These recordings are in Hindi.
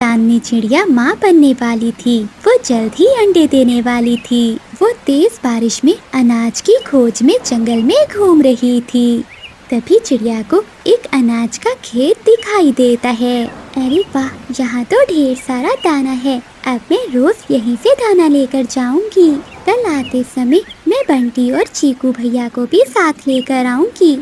चांदनी चिड़िया माँ बनने वाली थी। वो जल्द ही अंडे देने वाली थी। वो तेज बारिश में अनाज की खोज में जंगल में घूम रही थी। तभी चिड़िया को एक अनाज का खेत दिखाई देता है। अरे वाह, यहाँ तो ढेर सारा दाना है। अब मैं रोज यहीं से दाना लेकर जाऊंगी। कल आते समय मैं बंटी और चीकू भैया को भी साथ लेकर आऊंगी।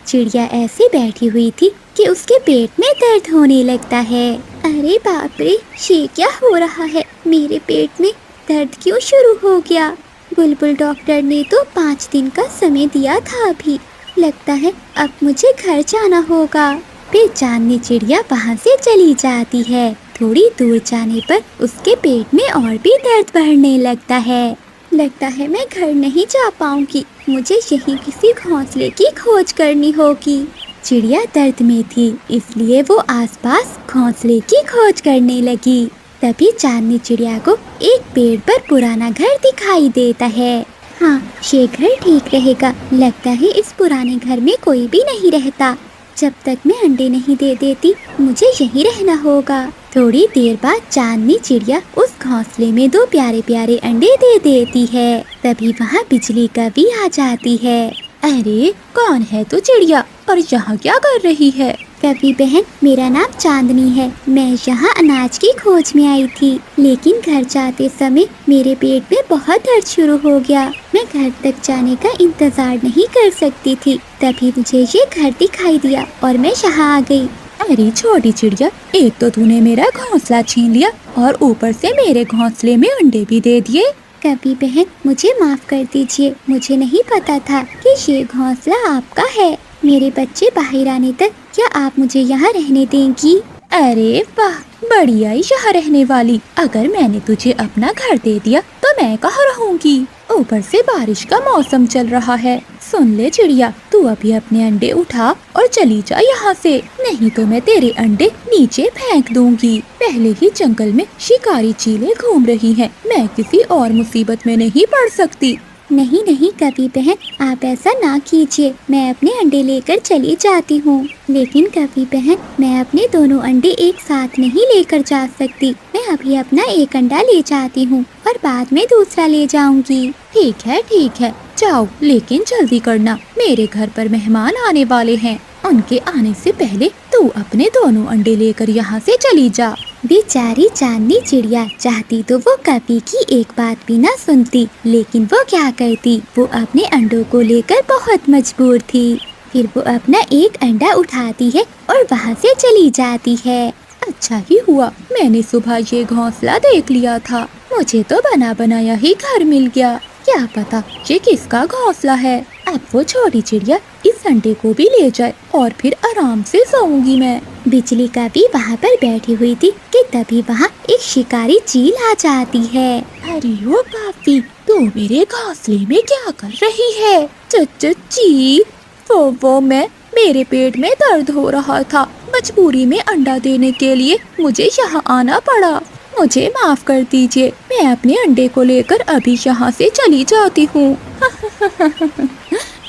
चिड़िया ऐसे बैठी हुई थी कि उसके पेट में दर्द होने लगता है। अरे बाप रे, ये क्या हो रहा है? मेरे पेट में दर्द क्यों शुरू हो गया? बुलबुल डॉक्टर ने तो 5 दिन का समय दिया था अभी। लगता है अब मुझे घर जाना होगा। फिर चांदनी चिड़िया वहाँ से चली जाती है। थोड़ी दूर जाने पर उसके पेट में और भी दर्द बढ़ने लगता है। लगता है मैं घर नहीं जा पाऊंगी। मुझे यहीं किसी घोंसले की खोज करनी होगी। चिड़िया दर्द में थी, इसलिए वो आसपास घोंसले की खोज करने लगी। तभी चांदनी चिड़िया को एक पेड़ पर पुराना घर दिखाई देता है। हाँ, ये घर ठीक रहेगा। लगता है इस पुराने घर में कोई भी नहीं रहता। जब तक मैं अंडे नहीं दे देती, मुझे यहीं रहना होगा। थोड़ी देर बाद चांदनी चिड़िया उस घोंसले में 2 प्यारे प्यारे अंडे दे देती है। तभी वहाँ बिजली कभी आ जाती है। अरे कौन है तू चिड़िया, और यहाँ क्या कर रही है? कभी बहन, मेरा नाम चांदनी है। मैं यहाँ अनाज की खोज में आई थी, लेकिन घर जाते समय मेरे पेट में बहुत दर्द शुरू हो गया। मैं घर तक जाने का इंतजार नहीं कर सकती थी। तभी मुझे ये घर दिखाई दिया और मैं यहाँ आ गई। अरे छोटी चिड़िया, एक तो तूने मेरा घोंसला छीन लिया और ऊपर से मेरे घोंसले में अंडे भी दे दिए। कभी बहन, मुझे माफ कर दीजिए। मुझे नहीं पता था कि ये घोंसला आपका है। मेरे बच्चे बाहर आने तक क्या आप मुझे यहाँ रहने देंगी? अरे वाह, बढ़िया ही यहाँ रहने वाली। अगर मैंने तुझे अपना घर दे दिया तो मैं कहाँ रहूंगी? ऊपर से बारिश का मौसम चल रहा है। सुन ले चिड़िया, तू अभी अपने अंडे उठा और चली जा यहाँ से, नहीं तो मैं तेरे अंडे नीचे फेंक दूंगी। पहले ही जंगल में शिकारी चीलें घूम रही हैं। मैं किसी और मुसीबत में नहीं पड़ सकती। नहीं नहीं कभी बहन, आप ऐसा ना कीजिए। मैं अपने अंडे लेकर चली जाती हूँ। लेकिन कभी बहन, मैं अपने दोनों अंडे एक साथ नहीं लेकर जा सकती। मैं अभी अपना एक अंडा ले जाती हूँ और बाद में दूसरा ले जाऊंगी। ठीक है, जाओ, लेकिन जल्दी करना। मेरे घर पर मेहमान आने वाले हैं। उनके आने से पहले तू अपने दोनों अंडे लेकर यहाँ से चली जा। बेचारी चांदनी चिड़िया चाहती तो वो कभी की एक बात भी ना सुनती, लेकिन वो क्या करती, वो अपने अंडों को लेकर बहुत मजबूर थी। फिर वो अपना एक अंडा उठाती है और वहाँ से चली जाती है। अच्छा ही हुआ मैंने सुबह ये घोंसला देख लिया था। मुझे तो बना बनाया ही घर मिल गया। क्या पता ये किसका घोंसला है। अब वो छोटी चिड़िया इस अंडे को भी ले जाए और फिर आराम से सोऊंगी मैं। बिजली का भी वहाँ पर बैठी हुई थी कि तभी वहाँ एक शिकारी चील आ जाती है। अरे ओ पापी, तू मेरे घोंसले में क्या कर रही है? चील, वो मैं, मेरे पेट में दर्द हो रहा था। मजबूरी में अंडा देने के लिए मुझे यहाँ आना पड़ा। मुझे माफ कर दीजिए। मैं अपने अंडे को लेकर अभी यहाँ से चली जाती हूँ।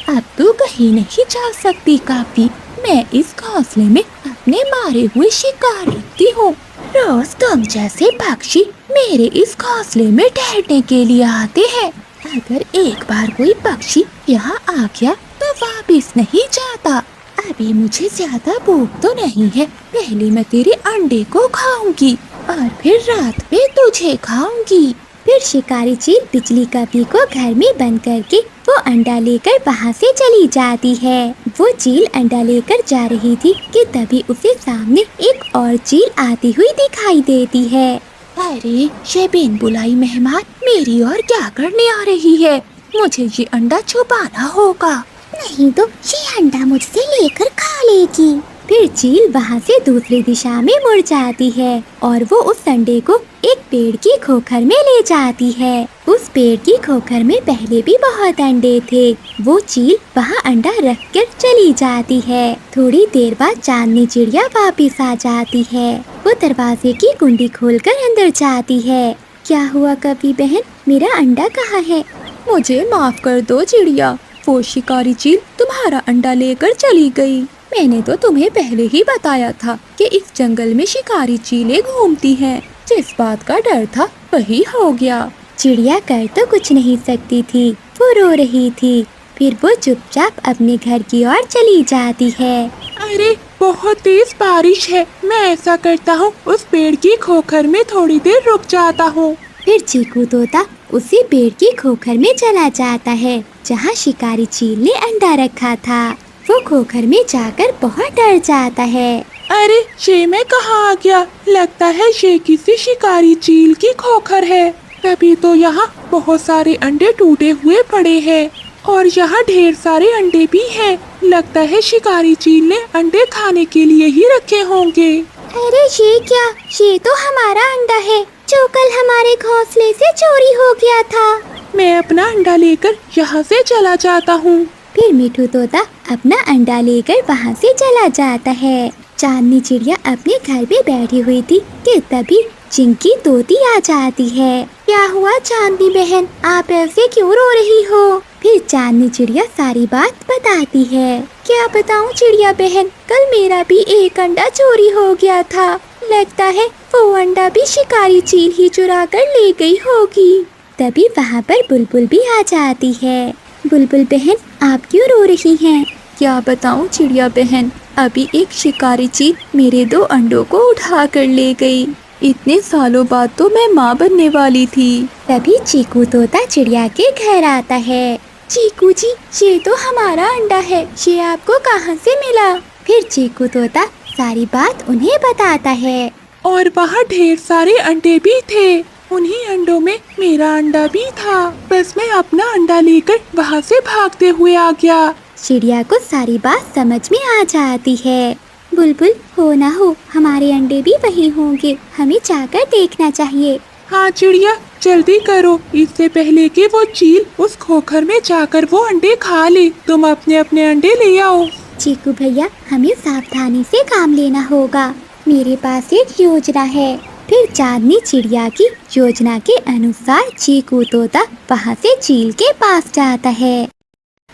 अब तू कहीं नहीं जा सकती काफी। मैं इस घोंसले में अपने मारे हुए शिकार रखती हूँ। रोज तुम जैसे पक्षी मेरे इस घोंसले में ठहरने के लिए आते हैं। अगर एक बार कोई पक्षी यहाँ आ गया तो वापस नहीं जाता। अभी मुझे ज्यादा भूख तो नहीं है। पहले मैं तेरे अंडे को खाऊंगी और फिर रात में तुझे खाऊंगी। फिर शिकारी चील बिजली कपी को घर में बंद करके वो अंडा लेकर वहाँ से चली जाती है। वो चील अंडा लेकर जा रही थी कि तभी उसे सामने एक और चील आती हुई दिखाई देती है। अरे ये बिन बुलाई मेहमान मेरी और क्या करने आ रही है? मुझे ये अंडा छुपाना होगा, नहीं तो ये अंडा मुझसे लेकर खा लेगी। फिर चील वहाँ से दूसरी दिशा में मुड़ जाती है और वो उस अंडे को एक पेड़ की खोखर में ले जाती है। उस पेड़ की खोखर में पहले भी बहुत अंडे थे। वो चील वहाँ अंडा रख कर चली जाती है। थोड़ी देर बाद चांदनी चिड़िया वापस आ जाती है। वो दरवाजे की कुंडी खोलकर अंदर जाती है। क्या हुआ कभी बहन, मेरा अंडा कहाँ है? मुझे माफ कर दो चिड़िया, वो शिकारी चील तुम्हारा अंडा लेकर चली गई। मैंने तो तुम्हें पहले ही बताया था कि इस जंगल में शिकारी चीलें घूमती हैं। जिस बात का डर था वही हो गया। चिड़िया कर तो कुछ नहीं सकती थी, वो रो रही थी। फिर वो चुपचाप अपने घर की ओर चली जाती है। अरे बहुत तेज बारिश है, मैं ऐसा करता हूँ उस पेड़ की खोखर में थोड़ी देर रुक जाता हूँ। फिर चीकू तोता उसी पेड़ की खोखर में चला जाता है जहाँ शिकारी चील ने अंडा रखा था। वो खोखर में जाकर बहुत डर जाता है। अरे ये मैं कहाँ आ गया? लगता है ये किसी शिकारी चील की खोखर है। तभी तो यहाँ बहुत सारे अंडे टूटे हुए पड़े हैं और यहाँ ढेर सारे अंडे भी हैं। लगता है शिकारी चील ने अंडे खाने के लिए ही रखे होंगे। अरे ये क्या? ये तो हमारा अंडा है जो कल हमारे घोंसले से चोरी हो गया था। मैं अपना अंडा लेकर यहाँ से चला जाता हूँ। फिर मिठू तोता अपना अंडा लेकर वहाँ से चला जाता है। चांदनी चिड़िया अपने घर पे बैठी हुई थी कि तभी चिंकी तोती आ जाती है। क्या हुआ चांदनी बहन, आप ऐसे क्यों रो रही हो? फिर चांदनी चिड़िया सारी बात बताती है। क्या बताऊं चिड़िया बहन, कल मेरा भी एक अंडा चोरी हो गया था। लगता है वो अंडा भी शिकारी चील ही चुरा कर ले गई होगी। तभी वहाँ पर बुलबुल भी आ जाती है। बुलबुल बहन, आप क्यों रो रही हैं? क्या बताऊं चिड़िया बहन, अभी एक शिकारी चील मेरे 2 अंडों को उठा कर ले गई। इतने सालों बाद तो मैं माँ बनने वाली थी। तभी चीकू तोता चिड़िया के घर आता है। चीकू जी, ये तो हमारा अंडा है, ये आपको कहाँ से मिला? फिर चीकू तोता सारी बात उन्हें बताता है। और वहाँ ढेर सारे अंडे भी थे। उन्हीं अंडों में मेरा अंडा भी था। बस मैं अपना अंडा लेकर वहाँ से भागते हुए आ गया। चिड़िया को सारी बात समझ में आ जाती है। बुलबुल, हो ना हो हमारे अंडे भी वही होंगे, हमें जाकर देखना चाहिए। हाँ चिड़िया, जल्दी करो, इससे पहले कि वो चील उस खोखर में जाकर वो अंडे खा ले। तुम अपने अपने अंडे ले आओ। चीकू भैया, हमें सावधानी से काम लेना होगा। मेरे पास एक योजना है। फिर चांदनी चिड़िया की योजना के अनुसार चीकू तोता वहाँ से चील के पास जाता है।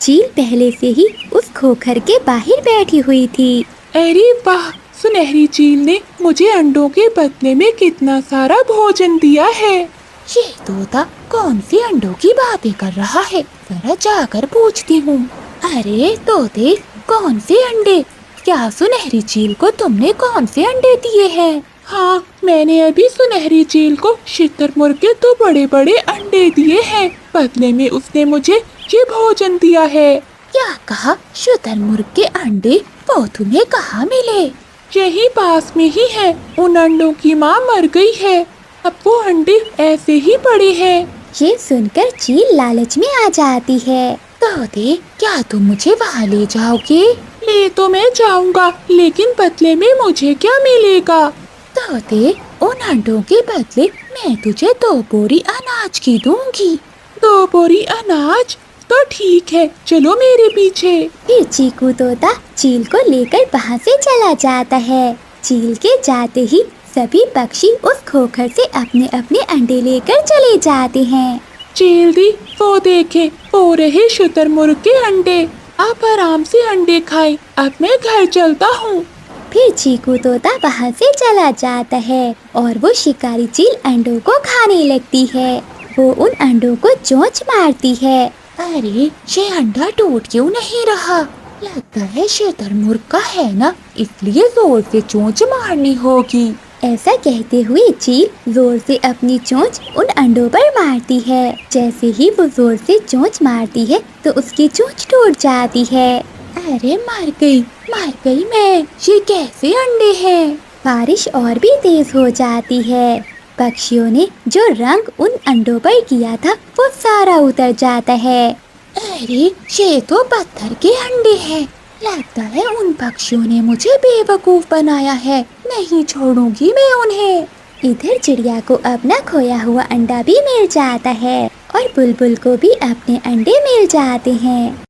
चील पहले से ही उस खोखर के बाहर बैठी हुई थी। अरे वाह, सुनहरी चील ने मुझे अंडों के बदले में कितना सारा भोजन दिया है। ये तोता कौन सी अंडों की बातें कर रहा है, जरा जाकर पूछती हूँ। अरे तोते, कौन से अंडे? क्या सुनहरी चील को तुमने कौन से अंडे दिए हैं? हाँ, मैंने अभी सुनहरी चील को शुतुरमुर्ग के 2 बड़े बड़े अंडे दिए हैं। बदले में उसने मुझे ये भोजन दिया है। क्या कहा? शुतुरमुर्ग के अंडे? वो तुम्हें कहाँ मिले? यही पास में ही है। उन अंडों की माँ मर गई है, अब वो अंडे ऐसे ही पड़े हैं। ये सुनकर चील लालच में आ जाती है। तोते, क्या तुम मुझे वहाँ ले जाओगे? ले तो मैं जाऊंगा, लेकिन बदले में मुझे क्या मिलेगा? तोते, उन अंडों के बदले मैं तुझे 2 बोरी अनाज की दूंगी। 2 बोरी अनाज? तो ठीक है, चलो मेरे पीछे। फिर चीकू तोता चील को लेकर वहाँ से चला जाता है। चील के जाते ही सभी पक्षी उस खोखर से अपने अपने अंडे लेकर चले जाते हैं। चील दी, वो देखे, वो रहे शुतुरमुर्ग के अंडे। आप आराम से अंडे खाएं, अब मैं घर चलता हूँ। फिर चीकू तोता वहाँ से चला जाता है और वो शिकारी चील अंडों को खाने लगती है। वो उन अंडों को चोंच मारती है। अरे, ये अंडा टूट क्यों नहीं रहा? लगता है शुतुरमुर्ग का है ना, इसलिए जोर से चोंच मारनी होगी। ऐसा कहते हुए चील जोर से अपनी चोंच उन अंडों पर मारती है। जैसे ही वो जोर से चोंच मारती है तो उसकी चोंच टूट जाती है। अरे मर गई मैं। ये कैसे अंडे हैं? बारिश और भी तेज हो जाती है। पक्षियों ने जो रंग उन अंडों पर किया था वो सारा उतर जाता है। अरे, ये तो पत्थर के अंडे हैं। लगता है उन पक्षियों ने मुझे बेवकूफ बनाया है। नहीं छोड़ूंगी मैं उन्हें। इधर चिड़िया को अपना खोया हुआ अंडा भी मिल जाता है और बुलबुल को भी अपने अंडे मिल जाते हैं।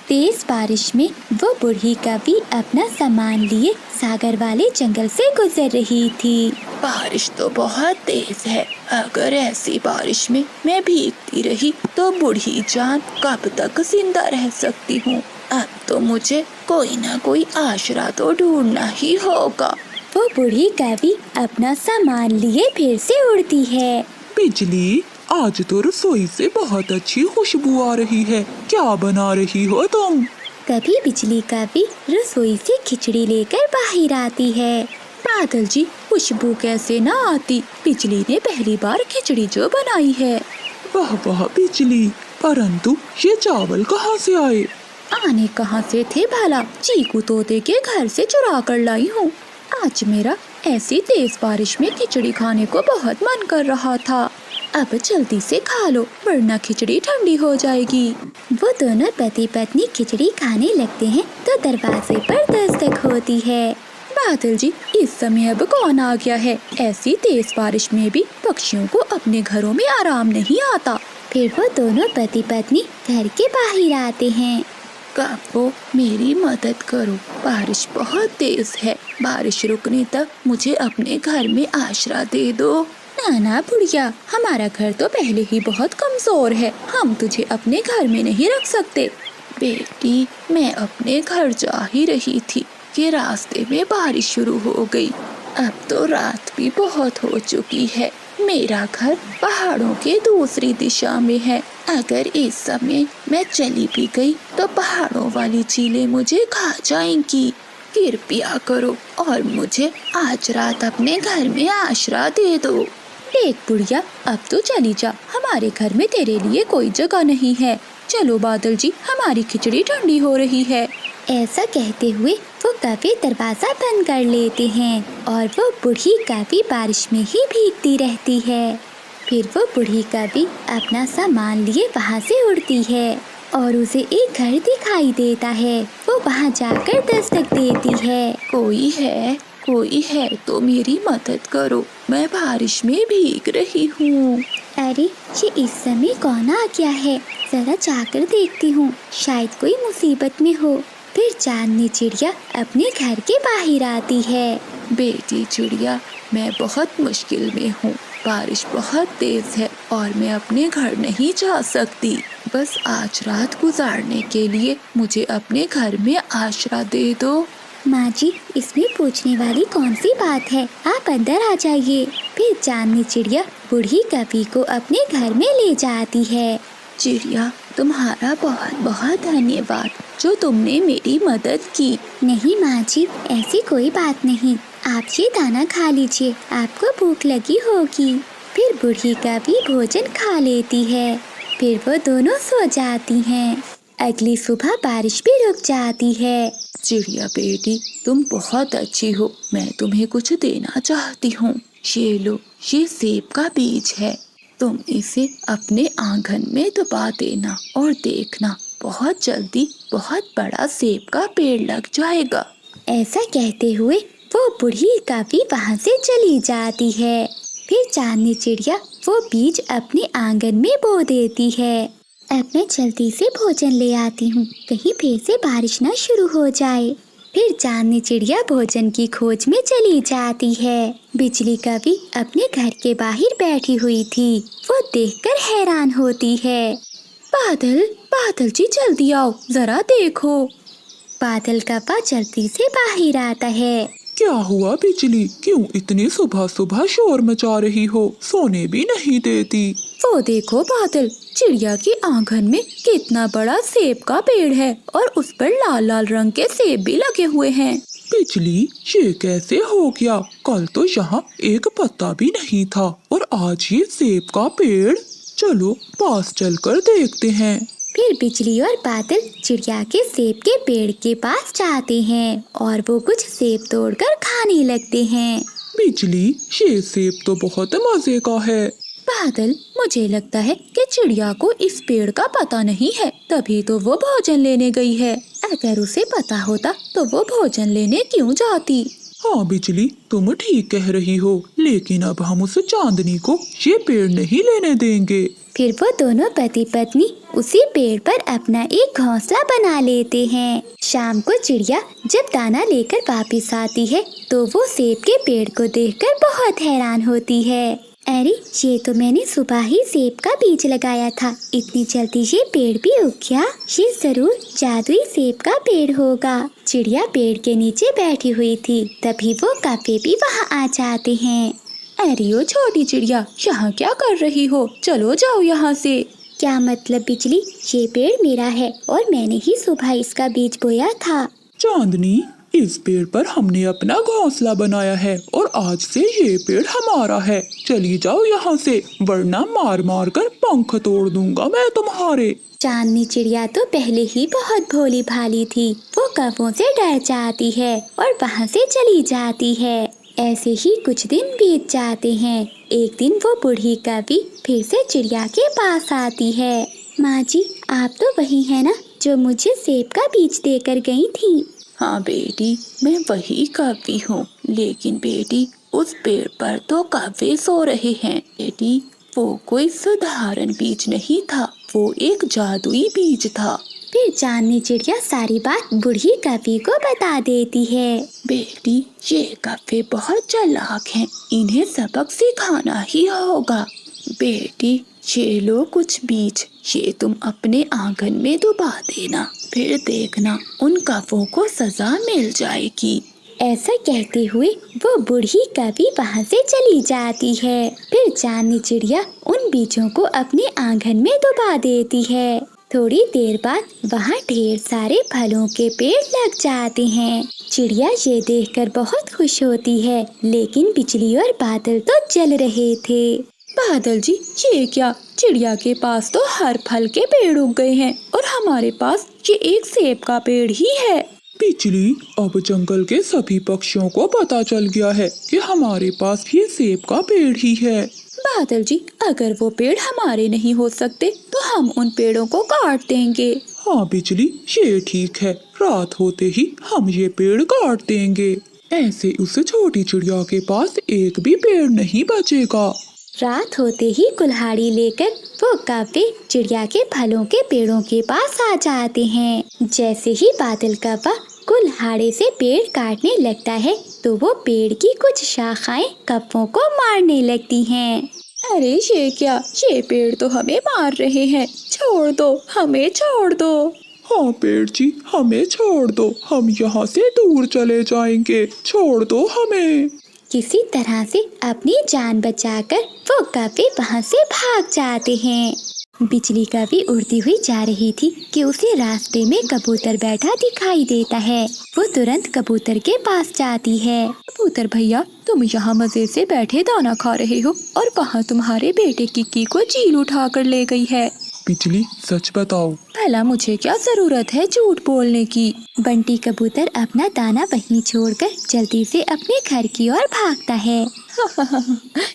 तेज बारिश में वो बूढ़ी कभी अपना सामान लिए सागर वाले जंगल से गुजर रही थी। बारिश तो बहुत तेज है। अगर ऐसी बारिश में मैं भीगती रही तो बूढ़ी जान कब तक जिंदा रह सकती हूँ। अब तो मुझे कोई ना कोई आसरा तो ढूंढना ही होगा। वो बूढ़ी कौवी अपना सामान लिए फिर से उड़ती है। बिजली, आज तो रसोई से बहुत अच्छी खुशबू आ रही है। क्या बना रही हो तुम? तभी बिजली कौवी रसोई से खिचड़ी लेकर बाहर आती है। बादल जी, खुशबू कैसे ना आती, बिजली ने पहली बार खिचड़ी जो बनाई है। वाह वाह बिजली, परंतु ये चावल कहाँ से आए? आने कहाँ से थे भला, चीकू तोते के घर से चुरा कर लाई हूँ। आज मेरा ऐसी तेज बारिश में खिचड़ी खाने को बहुत मन कर रहा था। अब जल्दी से खा लो वरना खिचड़ी ठंडी हो जाएगी। वो दोनों पति पत्नी खिचड़ी खाने लगते हैं तो दरवाजे पर दस्तक होती है। बादल जी, इस समय अब कौन आ गया है? ऐसी तेज बारिश में भी पक्षियों को अपने घरों में आराम नहीं आता। फिर वो दोनों पति पत्नी घर के बाहर आते हैं। कहो, मेरी मदद करो, बारिश बहुत तेज है। बारिश रुकने तक मुझे अपने घर में आश्रय दे दो। नाना बुढ़िया, हमारा घर तो पहले ही बहुत कमजोर है, हम तुझे अपने घर में नहीं रख सकते। बेटी, मैं अपने घर जा ही रही थी कि रास्ते में बारिश शुरू हो गई। अब तो रात भी बहुत हो चुकी है। मेरा घर पहाड़ों के दूसरी दिशा में है। अगर इस समय मैं चली भी गई तो पहाड़ों वाली चीलें मुझे खा जाएंगी। कृपया करो और मुझे आज रात अपने घर में आश्रय दे दो। देख बुढ़िया, अब तो चली जा, हमारे घर में तेरे लिए कोई जगह नहीं है। चलो बादल जी, हमारी खिचड़ी ठंडी हो रही है। ऐसा कहते हुए वो कौवी दरवाजा बंद कर लेते हैं और वो बूढ़ी कौवी बारिश में ही भीगती रहती है। फिर वो बूढ़ी कौवी अपना सामान लिए वहाँ से उड़ती है और उसे एक घर दिखाई देता है। वो वहाँ जाकर दस्तक देती है। कोई है तो मेरी मदद करो, मैं बारिश में भीग रही हूँ। अरे, ये इस समय कौन आ गया है? जरा जाकर देखती हूँ, शायद कोई मुसीबत में हो। फिर चांदनी चिड़िया अपने घर के बाहर आती है। बेटी चिड़िया, मैं बहुत मुश्किल में हूँ। बारिश बहुत तेज है और मैं अपने घर नहीं जा सकती। बस आज रात गुजारने के लिए मुझे अपने घर में आश्रय दे दो। माँ जी, इसमें पूछने वाली कौन सी बात है, आप अंदर आ जाइए। फिर चांदनी चिड़िया बूढ़ी कौवी को अपने घर में ले जाती है। चिड़िया, तुम्हारा बहुत बहुत धन्यवाद जो तुमने मेरी मदद की। नहीं माँ जी, ऐसी कोई बात नहीं, आप ये दाना खा लीजिए, आपको भूख लगी होगी। फिर बूढ़ी कौवी भोजन खा लेती है। फिर वो दोनों सो जाती हैं। अगली सुबह बारिश भी रुक जाती है। चिड़िया बेटी, तुम बहुत अच्छी हो, मैं तुम्हें कुछ देना चाहती हूँ। ये लो, ये सेब का बीज है, तुम इसे अपने आंगन में दबा देना और देखना बहुत जल्दी बहुत बड़ा सेब का पेड़ लग जाएगा। ऐसा कहते हुए वो बूढ़ी कौवी वहाँ से चली जाती है। फिर चांदनी चिड़िया वो बीज अपने आंगन में बो देती है। अब मैं जल्दी से भोजन ले आती हूँ, कहीं फिर से बारिश न शुरू हो जाए। फिर चांदनी चिड़िया भोजन की खोज में चली जाती है। बिजली कौवी अपने घर के बाहर बैठी हुई थी। वो देखकर हैरान होती है। बादल जी, जल्दी आओ, जरा देखो। बादल कौवा जल्दी से बाहर आता है। क्या हुआ बिजली, क्यों इतनी सुबह सुबह शोर मचा रही हो? सोने भी नहीं देती। वो देखो बादल, चिड़िया के आंगन में कितना बड़ा सेब का पेड़ है और उस पर लाल लाल रंग के सेब भी लगे हुए हैं। बिजली, ये कैसे हो गया? कल तो यहाँ एक पत्ता भी नहीं था और आज ये सेब का पेड़। चलो पास चलकर देखते हैं। फिर बिजली और बादल चिड़िया के सेब के पेड़ के पास जाते हैं और वो कुछ सेब तोड़कर खाने लगते हैं। बिजली, ये सेब तो बहुत मजे का है। बादल, मुझे लगता है कि चिड़िया को इस पेड़ का पता नहीं है, तभी तो वो भोजन लेने गई है। अगर उसे पता होता तो वो भोजन लेने क्यों जाती? हाँ बिजली, तुम ठीक कह रही हो, लेकिन अब हम उस चांदनी को ये पेड़ नहीं लेने देंगे। फिर वो दोनों पति पत्नी उसी पेड़ पर अपना एक घोंसला बना लेते हैं। शाम को चिड़िया जब दाना लेकर वापस आती है तो वो सेब के पेड़ को देखकर बहुत हैरान होती है। अरे ये तो मैंने सुबह ही सेब का बीज लगाया था, इतनी जल्दी ये पेड़ भी उग गया। ये जरूर जादुई सेब का पेड़ होगा। चिड़िया पेड़ के नीचे बैठी हुई थी, तभी वो कौवे भी वहाँ आ जाते हैं। अरे ओ छोटी चिड़िया, यहाँ क्या कर रही हो? चलो जाओ यहाँ से। क्या मतलब बिजली? ये पेड़ मेरा है और मैंने ही सुबह इसका बीज बोया था। चांदनी, इस पेड़ पर हमने अपना घोंसला बनाया है और आज से ये पेड़ हमारा है। चली जाओ यहाँ से, वरना मार मार कर पंख तोड़ दूंगा मैं तुम्हारे। चांदनी चिड़िया तो पहले ही बहुत भोली भाली थी। वो कौवों से डर जाती है और वहाँ से चली जाती है। ऐसे ही कुछ दिन बीत जाते हैं। एक दिन वो बूढ़ी कौवी फिर से चिड़िया के पास आती है। माँ जी, आप तो वही है ना जो मुझे सेब का बीज देकर गई थी? हाँ बेटी, मैं वही कौवी हूँ, लेकिन बेटी उस पेड़ पर तो कौवे सो रहे हैं। बेटी वो कोई साधारण बीज नहीं था, वो एक जादुई बीज था। फिर चांदनी चिड़िया सारी बात बूढ़ी कौवी को बता देती है। बेटी ये कौवे बहुत चालाक हैं, इन्हें सबक सिखाना ही होगा। बेटी ये लो कुछ बीज, ये तुम अपने आंगन में डुबा देना, फिर देखना उन कौवों को सजा मिल जाएगी। ऐसा कहते हुए वो बूढ़ी कौवी वहाँ से चली जाती है। फिर चांदनी चिड़िया उन बीजों को अपने आंगन में डुबा देती है। थोड़ी देर बाद वहाँ ढेर सारे फलों के पेड़ लग जाते हैं। चिड़िया ये देखकर बहुत खुश होती है, लेकिन बिजली और बादल तो जल रहे थे। बादल जी, ये क्या? चिड़िया के पास तो हर फल के पेड़ उग गए हैं और हमारे पास ये एक सेब का पेड़ ही है। बिजली, अब जंगल के सभी पक्षियों को पता चल गया है कि हमारे पास ये सेब का पेड़ ही है। बादल जी, अगर वो पेड़ हमारे नहीं हो सकते तो हम उन पेड़ों को काट देंगे। हाँ बिजली, ये ठीक है, रात होते ही हम ये पेड़ काट देंगे। ऐसे उस छोटी चिड़िया के पास एक भी पेड़ नहीं बचेगा। रात होते ही कुल्हाड़ी लेकर वो कौवे चिड़िया के फलों के पेड़ों के पास आ जाते हैं। जैसे ही बादल कौवा कुल्हाड़ी से पेड़ काटने लगता है तो वो पेड़ की कुछ शाखाएं कौवों को मारने लगती हैं। अरे ये क्या? ये पेड़ तो हमें मार रहे हैं, छोड़ दो, हमें छोड़ दो। हाँ पेड़ जी, हमें छोड़ दो, हम यहाँ से दूर चले जाएंगे, छोड़ दो हमें। किसी तरह से अपनी जान बचाकर वो कौवे वहाँ से भाग जाते हैं। बिजली कौवी उड़ती हुई जा रही थी कि उसे रास्ते में कबूतर बैठा दिखाई देता है। वो तुरंत कबूतर के पास जाती है। कबूतर भैया, तुम यहाँ मजे से बैठे दाना खा रहे हो और वहाँ तुम्हारे बेटे किक्की को चील उठा कर ले गई है। बिजली, सच बताओ, भला मुझे क्या जरूरत है झूठ बोलने की? बंटी कबूतर अपना दाना वहीं छोड़कर जल्दी से अपने घर की ओर भागता है।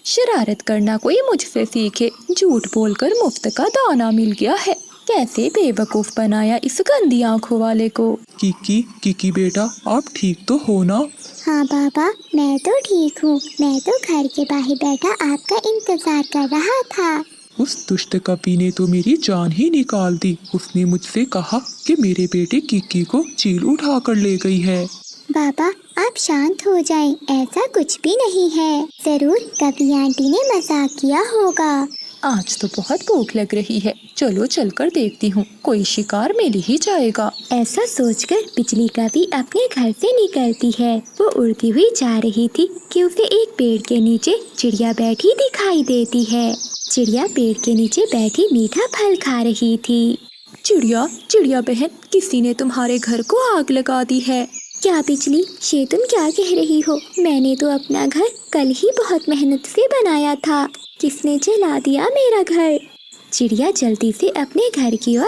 शरारत करना कोई मुझसे सीखे, झूठ बोलकर मुफ्त का दाना मिल गया है। कैसे बेवकूफ बनाया इस गंदी आंखों वाले को। किकी बेटा, आप ठीक तो हो ना? हाँ बाबा, मैं तो ठीक हूँ। मैं तो घर के बाहर बैठा आपका इंतजार कर रहा था। उस दुष्ट कवि ने तो मेरी जान ही निकाल दी। उसने मुझसे कहा कि मेरे बेटे किक्की को चील उठा कर ले गई है। बाबा, आप शांत हो जाएं, ऐसा कुछ भी नहीं है। जरूर कवि आंटी ने मजाक किया होगा। आज तो बहुत भूख लग रही है, चलो चलकर देखती हूँ, कोई शिकार मिल ही जाएगा। ऐसा सोचकर बिजली कवि अपने घर से निकलती है। वो उड़ती हुई जा रही थी कि उसे एक पेड़ के नीचे चिड़िया बैठी दिखाई देती है। चिड़िया पेड़ के नीचे बैठी मीठा फल खा रही थी। चिड़िया बहन, किसी ने तुम्हारे घर को आग लगा दी है। क्या बिजली, ये तुम क्या कह रही हो? मैंने तो अपना घर कल ही बहुत मेहनत से बनाया था। किसने जला दिया मेरा घर? चिड़िया जल्दी से अपने घर की ओर